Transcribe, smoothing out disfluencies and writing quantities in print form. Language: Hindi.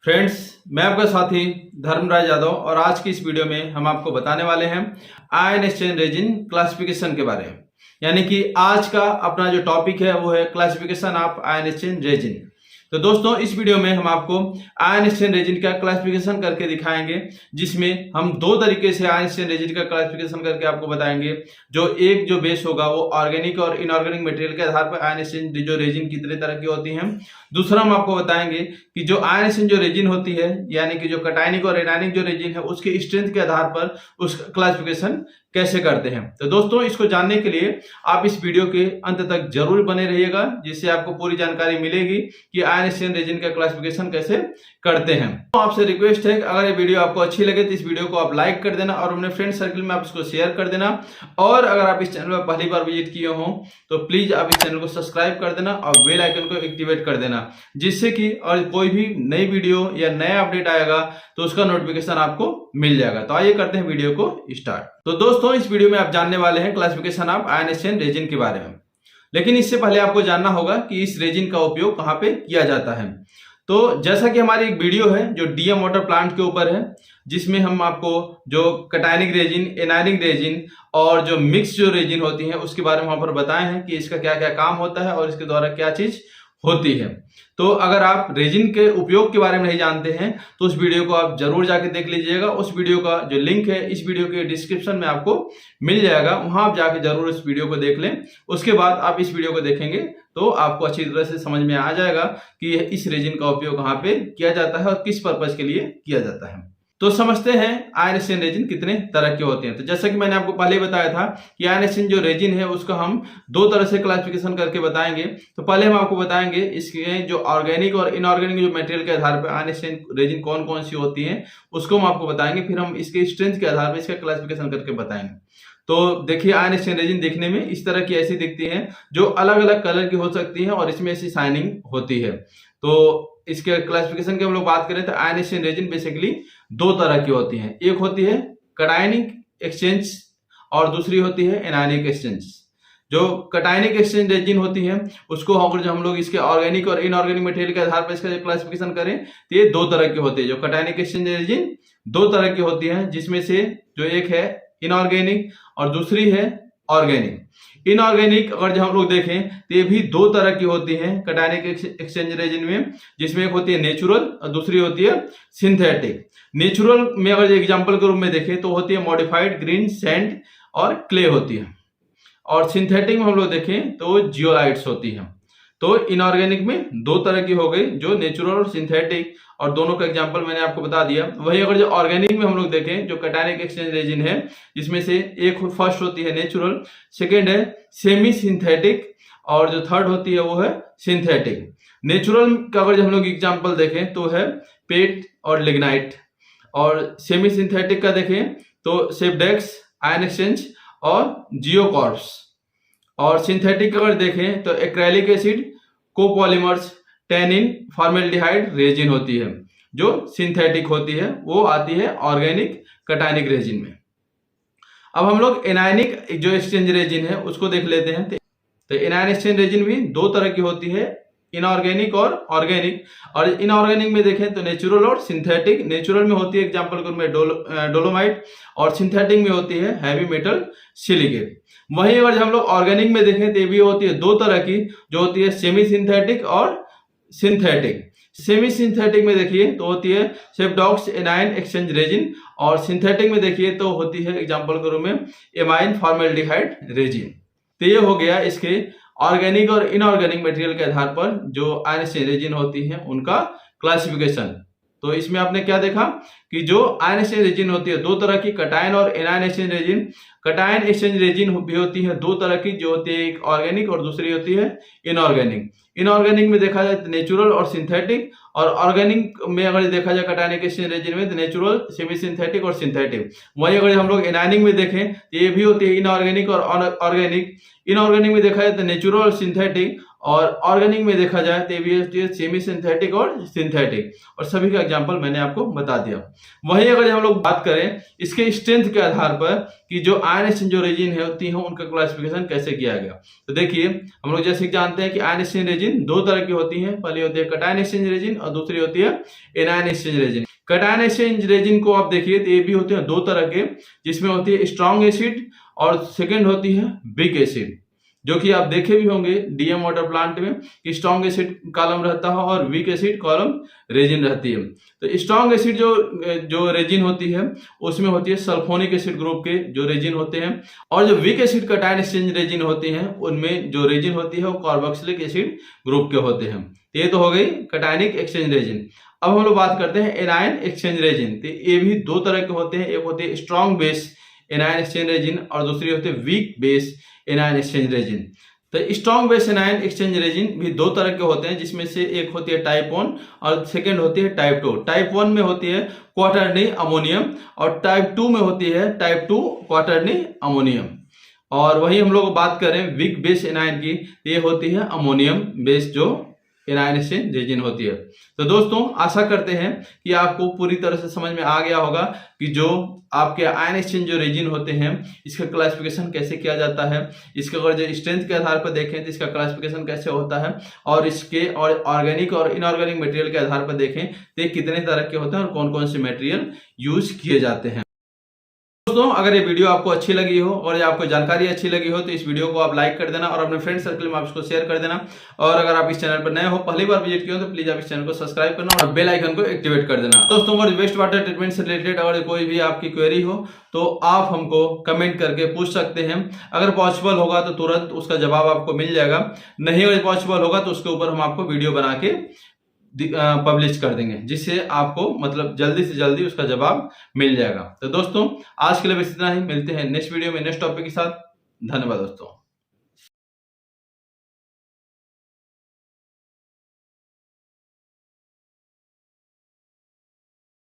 फ्रेंड्स, मैं आपका साथी धर्मराज यादव और आज की इस वीडियो में हम आपको बताने वाले हैं आयन एक्सचेंज रेजिन क्लासिफिकेशन के बारे में। यानी कि आज का अपना जो टॉपिक है वो है classification of ion exchange resin. तो दोस्तों, इस वीडियो में हम आपको आयन एक्सचेंज रेजिन का क्लासिफिकेशन करके दिखाएंगे, जिसमें हम दो तरीके से आयन एक्सचेंज रेजिन का क्लासिफिकेशन करके आपको बताएंगे। जो एक जो बेस होगा वो ऑर्गेनिक और इनऑर्गेनिक मटेरियल के आधार पर आयन एक्सचेंज जो रेजिन कितने तरह की होती हैं। दूसरा हम आपको बताएंगे कि जो आयन एक्सचेंज जो रेजिन होती है, यानी कि जो कटायनिक और एनायनिक जो रेजिन है, उसके स्ट्रेंथ के आधार पर उस क्लासिफिकेशन कैसे करते हैं। तो दोस्तों, इसको जानने के लिए आप इस वीडियो के अंत तक जरूर बने रहिएगा, जिससे आपको पूरी जानकारी मिलेगी कि आयन एक्सचेंज रेजिन का क्लासिफिकेशन कैसे करते हैं। तो आपसे रिक्वेस्ट है कि अगर ये वीडियो आपको अच्छी लगे तो इस वीडियो को आप लाइक कर देना और अपने फ्रेंड सर्कल में आप इसको शेयर कर देना। और अगर आप इस चैनल पर पहली बार विजिट किए हो तो प्लीज आप इस चैनल को सब्सक्राइब कर देना और बेल आइकन को एक्टिवेट कर देना, जिससे कि और कोई भी नई वीडियो या नया अपडेट आएगा तो उसका नोटिफिकेशन आपको मिल जाएगा। तो आइए करते हैं वीडियो को स्टार्ट। तो दोस्तों, इस वीडियो में आप जानने वाले हैं classification of ion exchange resin के बारे में। लेकिन इससे पहले आपको जानना होगा कि इस रेजिन का उपयोग कहां पे किया जाता है। तो जैसा कि हमारी एक वीडियो है जो डीएम वाटर प्लांट के ऊपर है, जिसमें हम आपको जो कटायनिक रेजिन, एनायनिक रेजिन और जो मिक्स जो रेजिन होती है उसके बारे में वहां पर बताए हैं कि इसका क्या क्या काम होता है और इसके द्वारा क्या चीज होती है। तो अगर आप रेजिन के उपयोग के बारे में नहीं जानते हैं तो उस वीडियो को आप जरूर जाके देख लीजिएगा। उस वीडियो का जो लिंक है इस वीडियो के डिस्क्रिप्शन में आपको मिल जाएगा, वहां आप जाके जरूर इस वीडियो को देख लें। उसके बाद आप इस वीडियो को देखेंगे तो आपको अच्छी तरह से समझ में आ जाएगा कि इस रेजिन का उपयोग कहां पे किया जाता है और किस पर्पज के लिए किया जाता है। तो समझते हैं आयन एक्सचेंज रेजिन कितने तरह के होते हैं। तो जैसा कि मैंने आपको पहले बताया था कि आयन एक्सचेंज जो रेजिन है उसका हम दो तरह से क्लासिफिकेशन करके बताएंगे। तो पहले हम आपको बताएंगे इसके जो ऑर्गेनिक और इनऑर्गेनिक जो मटेरियल के आधार पर आयन एक्सचेंज रेजिन कौन कौन सी होती है उसको हम आपको बताएंगे। फिर हम इसके स्ट्रेंथ के आधार पर इसका क्लासिफिकेशन करके बताएंगे। तो देखिए, आयन एक्सचेंज रेजिन देखने में इस तरह की ऐसी दिखती है जो अलग अलग कलर की हो सकती है और इसमें ऐसी शाइनिंग होती है। तो इसके क्लासिफिकेशन की हम लोग बात करें तो आयन एक्सचेंज रेजिन बेसिकली दो तरह की होती हैं। एक होती है कटायनिक एक्सचेंज और दूसरी होती है एनायनिक एक्सचेंज। जो कटायनिक एक्सचेंज रेजिन होती है उसको अगर हम लोग इसके ऑर्गेनिक और इनऑर्गेनिक मटेरियल के आधार पर इसका क्लासिफिकेशन करें तो ये दो तरह की होती है। जो कटायनिक एक्सचेंज रेजिन दो तरह की होती है, जिसमें से जो एक है इनऑर्गेनिक और दूसरी है ऑर्गेनिक। इनऑर्गेनिक अगर हम लोग देखें तो ये भी दो तरह की होती हैं कटायनिक एक्सचेंज रेजिन में, जिसमें एक होती है नेचुरल और दूसरी होती है सिंथेटिक। नेचुरल में अगर एग्जांपल के रूप में देखें तो होती है मॉडिफाइड ग्रीन सैंड और क्ले होती है, और सिंथेटिक में हम लोग देखें तो जियोलाइट्स होती है। तो इनऑर्गेनिक में दो तरह की हो गई, जो नेचुरल और सिंथेटिक, और दोनों का एग्जांपल मैंने आपको बता दिया। वही अगर जो ऑर्गेनिक में हम लोग देखें जो कटायनिक एक्सचेंज रेजिन है, जिसमें से एक फर्स्ट होती है नेचुरल, सेकेंड है सेमी सिंथेटिक और जो थर्ड होती है वो है सिंथेटिक। नेचुरल का अगर हम लोग एग्जांपल देखें तो है पेट और लिग्नाइट, और सेमी सिंथेटिक का देखें तो सेपडेक्स, आयन एक्सचेंज और जियोकॉर्प्स, और सिंथेटिक अगर देखें तो acrylic acid, copolymers, tannin, formaldehyde resin होती है। जो सिंथेटिक होती है वो आती है ऑर्गेनिक कटायनिक रेजिन में। अब हम लोग एनायनिक जो एक्सचेंज रेजिन है उसको देख लेते हैं। तो एनायन एक्सचेंज रेजिन भी दो तरह की होती है, इनऑर्गेनिक और ऑर्गेनिक। और इनऑर्गेनिक में देखें तो नेचुरल और सिंथेटिक। नेचुरल में होती है एग्जांपल के रूप में डोलोमाइट, और सिंथेटिक में होती है हैवी मेटल सिलिकेट। वहीं अगर हम लोग ऑर्गेनिक में देखें तो ये भी होती है दो तरह की, जो होती है सेमी सिंथेटिक और सिंथेटिक। सेमी सिंथेटिक में देखिए तो होती है सेपडॉक्स एनायन एक्सचेंज रेजिन, और सिंथेटिक में देखिए तो होती है एग्जांपल के रूप में एमाइन फॉर्मेल्डिहाइड रेजिन। तो ये हो गया इसके ऑर्गेनिक और इनऑर्गेनिक मटेरियल के आधार पर जो आयन एक्सचेंज रेजिन होती है उनका क्लासिफिकेशन। तो इसमें आपने क्या देखा कि जो आयन एक्सचेंज रेजिन होती है दो तरह की, कटायन और anion exchange resin. Cation exchange resin भी होती है दो तरह की, जो होती है एक ऑर्गेनिक और दूसरी होती है इनऑर्गेनिक। इनऑर्गेनिक में देखा जाए तो नेचुरल और सिंथेटिक, और ऑर्गेनिक में अगर देखा जाए कटायनिक एक्सचेंज रेजिन में तो नेचुरल, सेमी सिंथेटिक और सिंथेटिक। वहीं अगर हम लोग एनायनिक में देखें तो ये भी होती है इनऑर्गेनिक और ऑर्गेनिक। इनऑर्गेनिक में देखा जाए तो नेचुरल और सिंथेटिक, और ऑर्गेनिक में देखा जाए तो ये भी होती है सेमी सिंथेटिक और सिंथेटिक, और सभी का एग्जांपल मैंने आपको बता दिया। वहीं अगर हम लोग बात करें इसके स्ट्रेंथ के आधार पर कि जो आयन एक्सचेंज जो रेजिन होती हैं उनका क्लासिफिकेशन कैसे किया गया, तो देखिए हम लोग जैसे जानते हैं कि आयन एक्सचेंज रेजिन दो तरह की होती है, पहली होती है कटायन एक्सचेंज रेजिन और दूसरी होती है anion exchange resin. Cation exchange resin को आप देखिए तो ये भी होते हैं दो तरह के, जिसमें होती है स्ट्रॉन्ग एसिड और सेकेंड होती है वीक एसिड, जो कि आप देखे भी होंगे डीएम वाटर प्लांट में कि स्ट्रॉन्ग एसिड कॉलम रहता है और वीक एसिड कॉलम रेजिन रहती है। तो स्ट्रॉन्ग एसिड जो रेजिन होती है उसमें होती है सल्फोनिक एसिड ग्रुप के जो रेजिन होते हैं, और जो weak acid cation exchange resin होती हैं उनमें जो रेजिन होती है वो कार्बोक्सिलिक एसिड ग्रुप के होते हैं। ये तो हो गई कटायनिक एक्सचेंज रेजिन। अब हम लोग बात करते हैं एनायन एक्सचेंज रेजिन। तो ये भी दो तरह के होते हैं, एक होती है strong base anion exchange resin और दूसरी होती है weak base anion exchange resin. तो strong base anion exchange resin भी दो तरह के होते हैं, जिसमें से एक होती है टाइप 1 और सेकेंड होती है टाइप 2। टाइप 1 में होती है क्वाटरनी अमोनियम और टाइप 2 में होती है टाइप 2 क्वाटरनी अमोनियम। और वही हम लोग बात करें वीक बेस एनायन की, ये होती है अमोनियम बेस जो एनायन एक्सचेंज रेजिन होती है। तो दोस्तों आशा करते हैं कि आपको पूरी तरह से समझ में आ गया होगा कि जो आपके आयन एक्सचेंज जो रेजिन होते हैं इसका क्लासिफिकेशन कैसे किया जाता है, इसके अगर जो स्ट्रेंथ के आधार पर देखें तो इसका क्लासिफिकेशन कैसे होता है, और इसके और ऑर्गेनिक और इनऑर्गेनिक मटेरियल के आधार पर देखें तो ये कितने तरह के होते हैं और कौन कौन से मटेरियल यूज किए जाते हैं। दोस्तों अगर ये वीडियो आपको अच्छी लगी हो और ये आपको जानकारी अच्छी लगी हो तो इस वीडियो को आप लाइक कर देना और अपने फ्रेंड सर्कल में आप इसको शेयर कर देना। और अगर आप इस चैनल पर नए हो, पहली बार विजिट किए हो, तो प्लीज आप इस चैनल को सब्सक्राइब करना और बेल आइकन को एक्टिवेट कर देना। दोस्तों अगर वेस्ट वाटर ट्रीटमेंट से रिलेटेड अगर कोई भी आपकी क्वेरी हो तो आप हमको कमेंट करके पूछ सकते हैं। अगर पॉसिबल होगा तो तुरंत उसका जवाब आपको मिल जाएगा, नहीं अगर पॉसिबल होगा तो उसके ऊपर हम आपको वीडियो बना के पब्लिश कर देंगे, जिससे आपको मतलब जल्दी से जल्दी उसका जवाब मिल जाएगा। तो दोस्तों आज के लिए बस इतना ही, मिलते हैं नेक्स्ट वीडियो में नेक्स्ट टॉपिक के साथ। धन्यवाद दोस्तों।